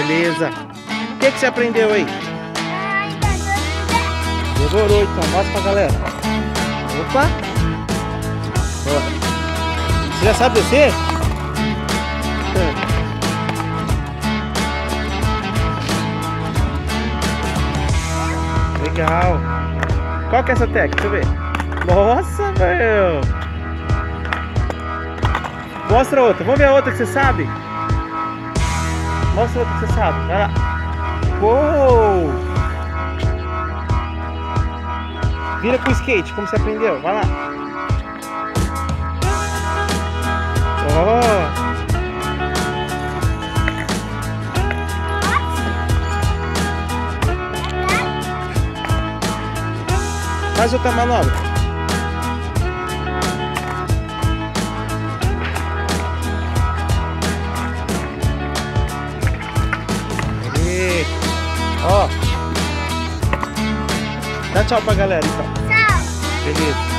Beleza. O que você aprendeu aí? Demorou então, mostra pra galera. Opa! Ó. Você já sabe descer? Legal. Qual que é essa técnica? Deixa eu ver. Nossa, meu! Mostra outra. Vamos ver a outra que você sabe? Mostra outra que você sabe. Vai lá. Uou! Vira com o skate, como você aprendeu. Vai lá. Oh! Faz outra manobra. Aí. Ó. Dá tchau pra galera então. Tchau. Beleza.